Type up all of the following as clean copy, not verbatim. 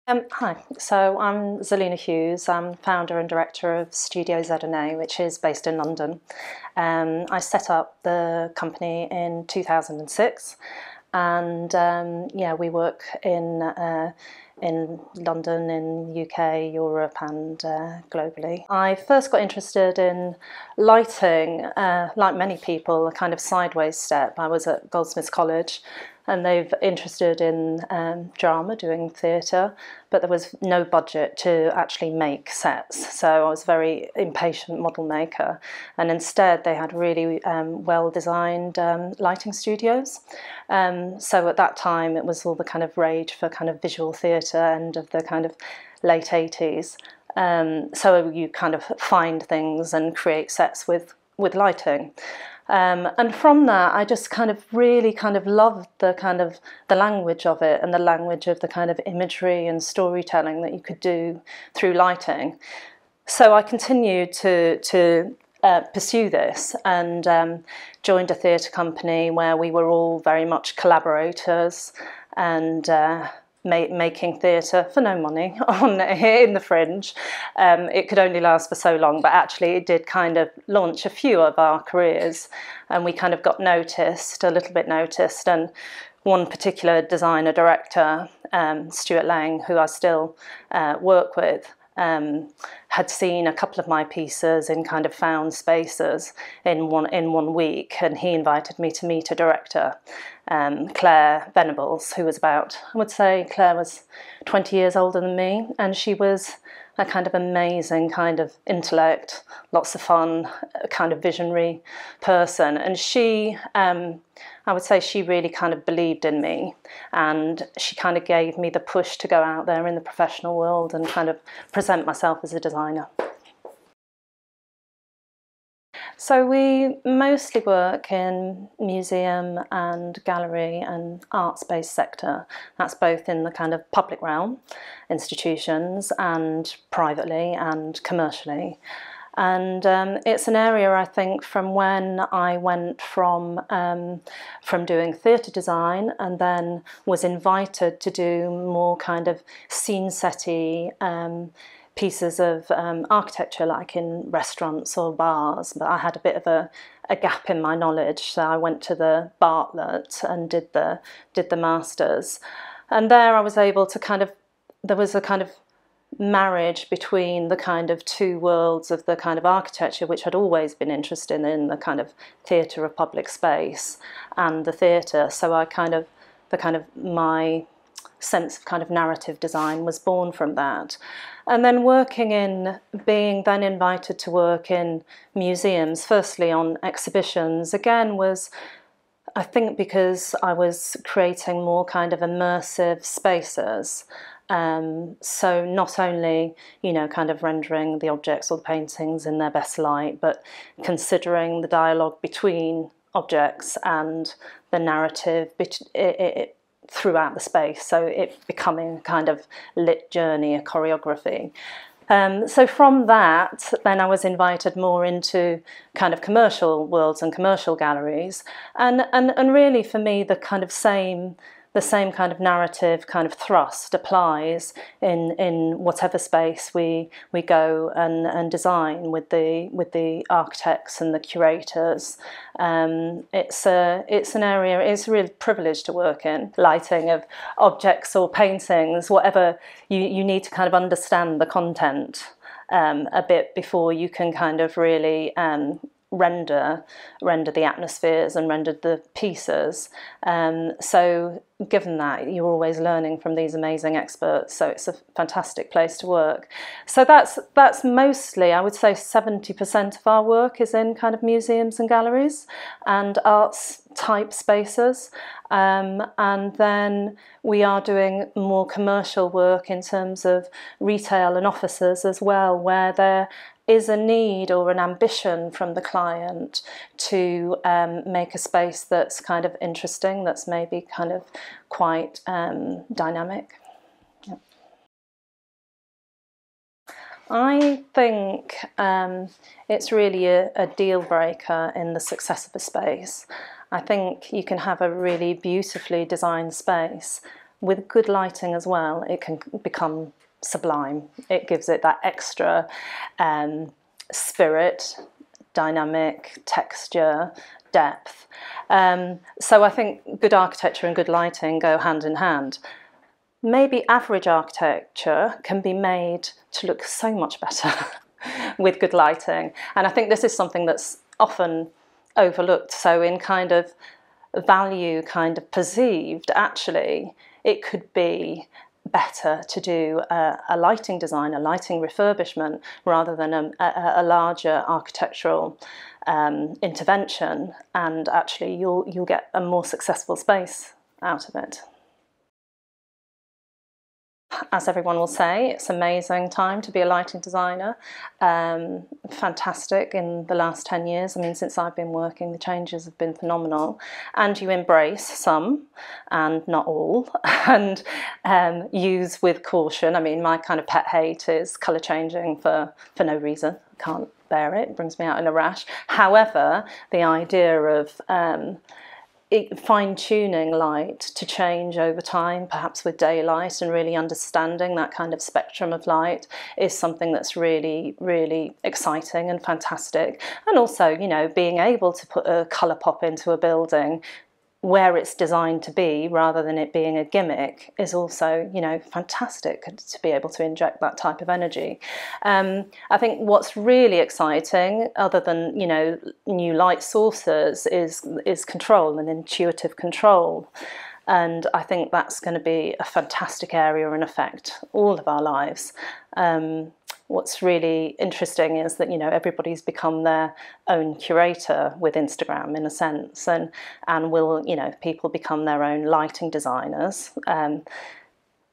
Hi, so I'm Zelina Hughes. I'm founder and director of Studio Z&A, which is based in London. I set up the company in 2006, and yeah, we work in London, in UK, Europe, and globally. I first got interested in lighting, like many people, a kind of sideways step. I was at Goldsmiths College, and they've interested in drama, doing theatre, but there was no budget to actually make sets. So I was a very impatient model maker, and instead they had really well-designed lighting studios. So at that time it was all the kind of rage for kind of visual theatre, end of the kind of late 80s. So you kind of find things and create sets with lighting. And from that, I just kind of really kind of loved the language of it, and the language of the kind of imagery and storytelling that you could do through lighting. So I continued to pursue this, and joined a theatre company where we were all very much collaborators, and making theatre for no money in the Fringe. It could only last for so long, but actually it did kind of launch a few of our careers, and we kind of got noticed, a little bit noticed. And one particular designer director, Stuart Lang, who I still work with, had seen a couple of my pieces in kind of found spaces in one week, and he invited me to meet a director, Claire Venables, who was about, I would say Claire was 20 years older than me, and she was a kind of amazing kind of intellect, lots of fun, kind of visionary person. And she, I would say she really kind of believed in me, and she kind of gave me the push to go out there in the professional world and kind of present myself as a designer. So we mostly work in museum and gallery and arts-based sector. That's both in the kind of public realm, institutions, and privately and commercially. And it's an area, I think, from when I went from doing theatre design, and then was invited to do more kind of scene-setty pieces of architecture, like in restaurants or bars. But I had a bit of a gap in my knowledge, so I went to the Bartlett and did the masters. And there I was able to kind of, there was a kind of marriage between the kind of two worlds of the kind of architecture, which I'd always been interested in, the kind of theatre of public space, and the theatre. So I kind of, my sense of kind of narrative design was born from that. And then being then invited to work in museums, firstly on exhibitions, again was, I think, because I was creating more kind of immersive spaces. So not only, you know, kind of rendering the objects or the paintings in their best light, but considering the dialogue between objects and the narrative throughout the space, so it becoming a kind of lit journey, a choreography. So from that, then I was invited more into kind of commercial worlds and commercial galleries, and really for me the same kind of narrative kind of thrust applies in whatever space we go and design with the architects and the curators. It's an area, it's a real privilege to work in. Lighting of objects or paintings, whatever, you need to kind of understand the content a bit before you can kind of really render the atmospheres and render the pieces. So given that, you're always learning from these amazing experts, so it's a fantastic place to work. So that's mostly, I would say 70% of our work is in kind of museums and galleries and arts type spaces, and then we are doing more commercial work in terms of retail and offices as well, where there is a need or an ambition from the client to make a space that's kind of interesting, that's maybe kind of quite dynamic. Yep. I think it's really a deal breaker in the success of a space. I think you can have a really beautifully designed space, with good lighting as well, it can become sublime. It gives it that extra spirit, dynamic, texture, depth. So I think good architecture and good lighting go hand in hand. Maybe average architecture can be made to look so much better with good lighting. And I think this is something that's often overlooked. So in kind of value kind of perceived, actually, it could be better to do a lighting design, a lighting refurbishment, rather than a larger architectural intervention, and actually you'll get a more successful space out of it. As everyone will say, it's an amazing time to be a lighting designer. Fantastic in the last 10 years. I mean, since I've been working, the changes have been phenomenal. And you embrace some and not all, and use with caution. I mean, my kind of pet hate is colour changing for no reason. I can't bear it. It brings me out in a rash. However, the idea of fine-tuning light to change over time, perhaps with daylight, and really understanding that kind of spectrum of light is something that's really, really exciting and fantastic. And also, you know, being able to put a colour pop into a building where it's designed to be, rather than it being a gimmick, is also, you know, fantastic to be able to inject that type of energy. I think what's really exciting, other than, you know, new light sources, is control and intuitive control. And I think that's going to be a fantastic area and affect all of our lives. What's really interesting is that, you know, everybody's become their own curator with Instagram, in a sense, and will, you know, people become their own lighting designers.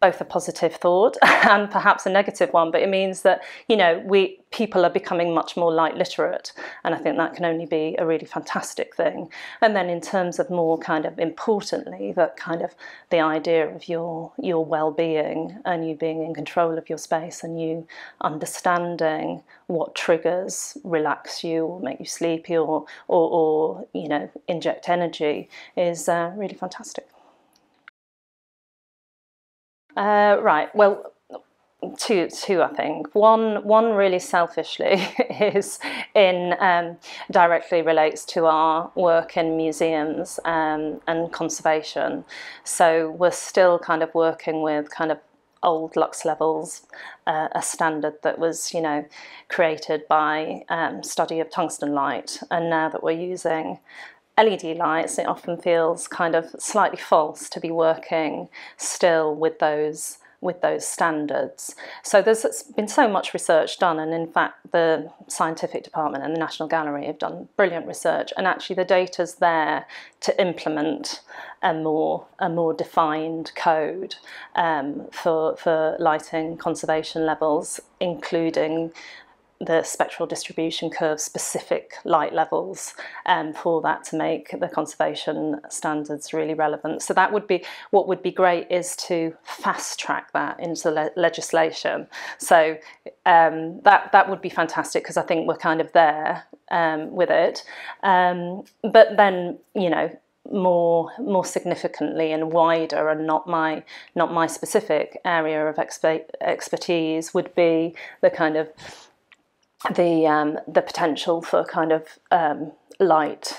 Both a positive thought and perhaps a negative one, but it means that, you know, people are becoming much more light literate, and I think that can only be a really fantastic thing. And then in terms of more kind of importantly, that kind of the idea of your well-being, and you being in control of your space, and you understanding what triggers relax you or make you sleepy or you know, inject energy, is really fantastic. Right, well, two I think. One really selfishly is directly relates to our work in museums and conservation. So we're still kind of working with kind of old lux levels, a standard that was, you know, created by study of tungsten light, and now that we're using LED lights, it often feels kind of slightly false to be working still with those standards. So there's been so much research done, and in fact the scientific department and the National Gallery have done brilliant research, and actually the data's there to implement a more defined code for lighting conservation levels, including the spectral distribution curve specific light levels, for that to make the conservation standards really relevant. So that would be, what would be great is to fast track that into legislation. So that would be fantastic, because I think we're kind of there with it. But then, you know, more significantly and wider, and not my specific area of expertise, would be the kind of the potential for kind of light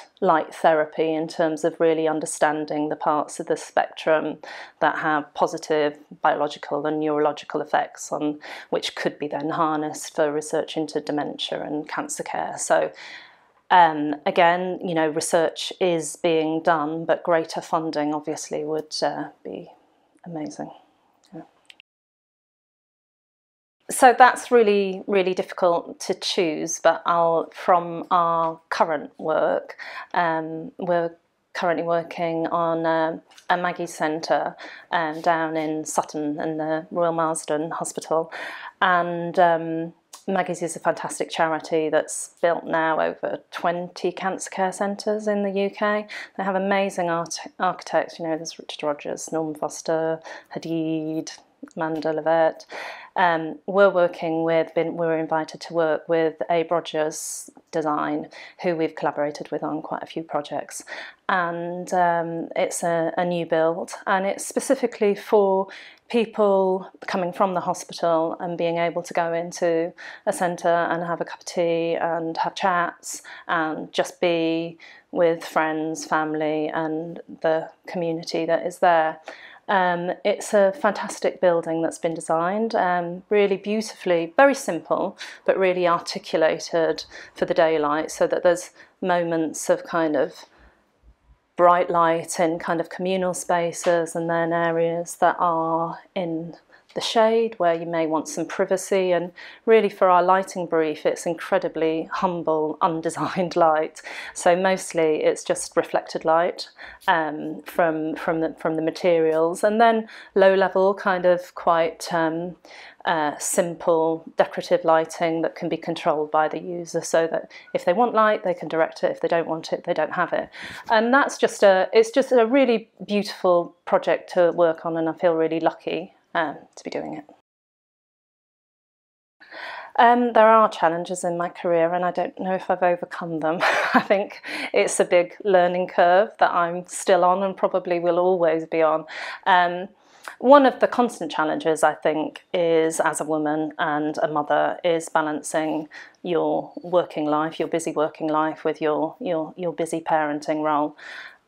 therapy, in terms of really understanding the parts of the spectrum that have positive biological and neurological effects, on which could be then harnessed for research into dementia and cancer care. So again, you know, research is being done, but greater funding obviously would be amazing. So that's really, really difficult to choose, but from our current work, we're currently working on a Maggie's Centre down in Sutton in the Royal Marsden Hospital, and Maggie's is a fantastic charity that's built now over 20 cancer care centres in the UK. They have amazing architects, you know, there's Richard Rogers, Norman Foster, Hadid, Amanda Levert, we were invited to work with Abe Rogers Design, who we've collaborated with on quite a few projects. And it's a new build, and it's specifically for people coming from the hospital and being able to go into a centre and have a cup of tea and have chats and just be with friends, family and the community that is there. It's a fantastic building that's been designed, really beautifully, very simple, but really articulated for the daylight, so that there's moments of kind of bright light in kind of communal spaces, and then areas that are in the shade where you may want some privacy. And really for our lighting brief, it's incredibly humble, undesigned light. So mostly it's just reflected light from the materials, and then low level kind of quite simple decorative lighting that can be controlled by the user, so that if they want light they can direct it, if they don't want it they don't have it. And that's just it's just a really beautiful project to work on, and I feel really lucky to be doing it. There are challenges in my career, and I don't know if I've overcome them. I think it's a big learning curve that I'm still on and probably will always be on. One of the constant challenges, I think, is as a woman and a mother, is balancing your working life, your busy working life, with your busy parenting role.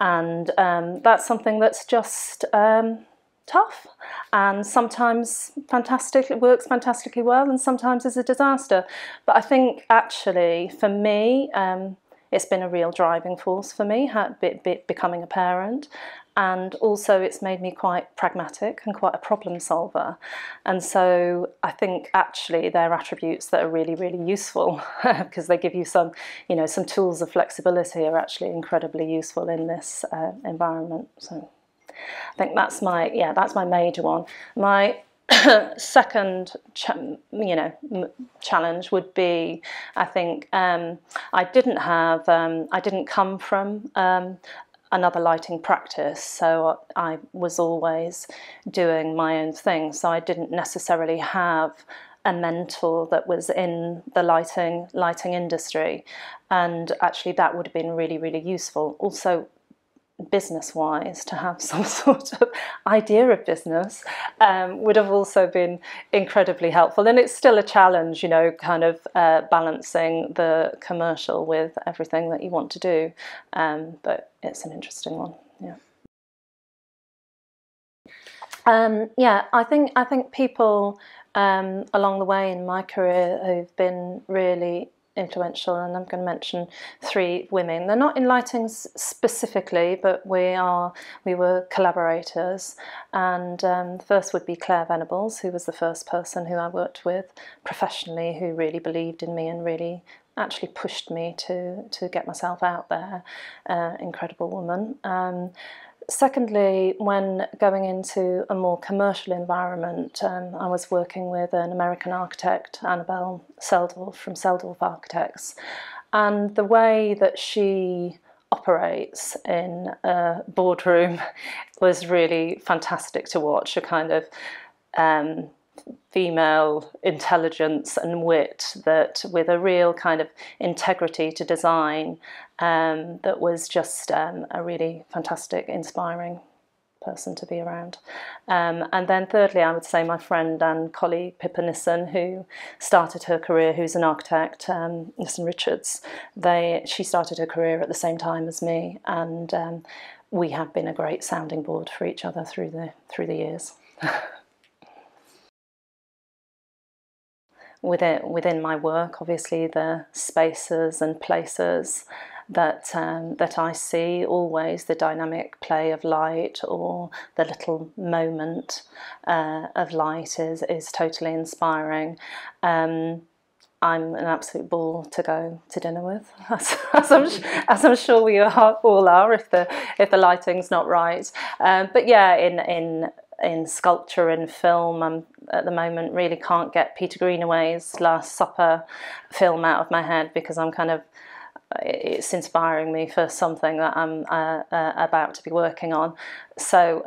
And that's something that's just tough, and sometimes fantastic, it works fantastically well, and sometimes it's a disaster. But I think actually for me, it's been a real driving force for me, becoming a parent. And also it's made me quite pragmatic and quite a problem solver. And so I think actually they're attributes that are really, really useful because they give you some, some tools of flexibility are actually incredibly useful in this environment. So I think that's my major one. My second challenge would be, I think, I didn't come from another lighting practice, so I was always doing my own thing, so I didn't necessarily have a mentor that was in the lighting industry, and actually that would have been really, really useful. Also business-wise, to have some sort of idea of business would have also been incredibly helpful. And it's still a challenge, kind of balancing the commercial with everything that you want to do, but it's an interesting one. I think people along the way in my career who've been really influential, and I'm going to mention 3 women. They're not in lighting specifically, but we were collaborators, and the first would be Claire Venables, who was the first person who I worked with professionally who really believed in me and really actually pushed me to get myself out there. Incredible woman. Secondly, when going into a more commercial environment, I was working with an American architect, Annabelle Seldorf from Seldorf Architects, and the way that she operates in a boardroom was really fantastic to watch. A kind of female intelligence and wit, that with a real kind of integrity to design, that was just a really fantastic, inspiring person to be around. And then thirdly, I would say my friend and colleague Pippa Nissen, who started her career, who's an architect, Nissen Richards. She started her career at the same time as me, and we have been a great sounding board for each other through the years. Within my work, obviously the spaces and places that I see, always the dynamic play of light or the little moment of light is totally inspiring. I'm an absolute ball to go to dinner with, as I'm sure we all are if the lighting's not right. But yeah, in sculpture and film, I'm at the moment really can't get Peter Greenaway's Last Supper film out of my head, because it's inspiring me for something that I'm about to be working on. So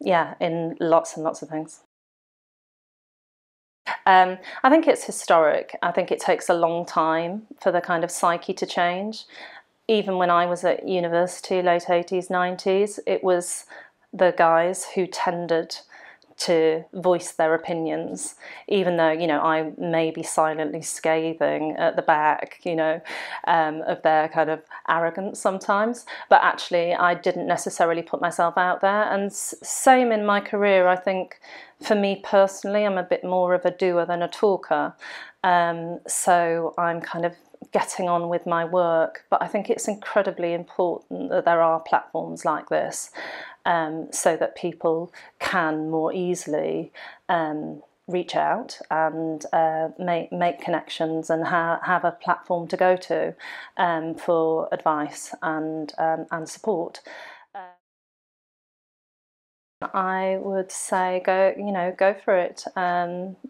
yeah, in lots and lots of things. I think it's historic. I think it takes a long time for the kind of psyche to change. Even when I was at university, late 80s, 90s, it was the guys who tended to voice their opinions, even though, you know, I may be silently scathing at the back, you know, of their kind of arrogance sometimes, but actually I didn't necessarily put myself out there. And same in my career. I think for me personally, I'm a bit more of a doer than a talker. So I'm kind of getting on with my work, but I think it's incredibly important that there are platforms like this, so that people can more easily reach out and make connections and have a platform to go to for advice and support. I would say go for it.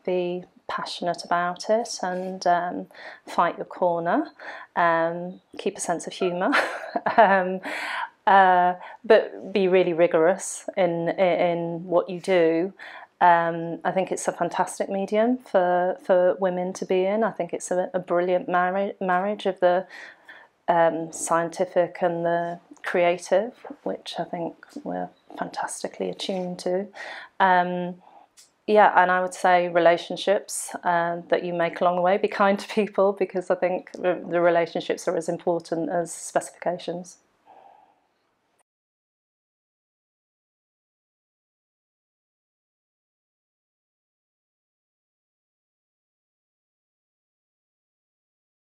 Be passionate about it and fight your corner. Keep a sense of humour. But be really rigorous in what you do. I think it's a fantastic medium for women to be in. I think it's a brilliant marriage of the scientific and the creative, which I think we're fantastically attuned to. Yeah, and I would say relationships that you make along the way. Be kind to people, because I think the relationships are as important as specifications.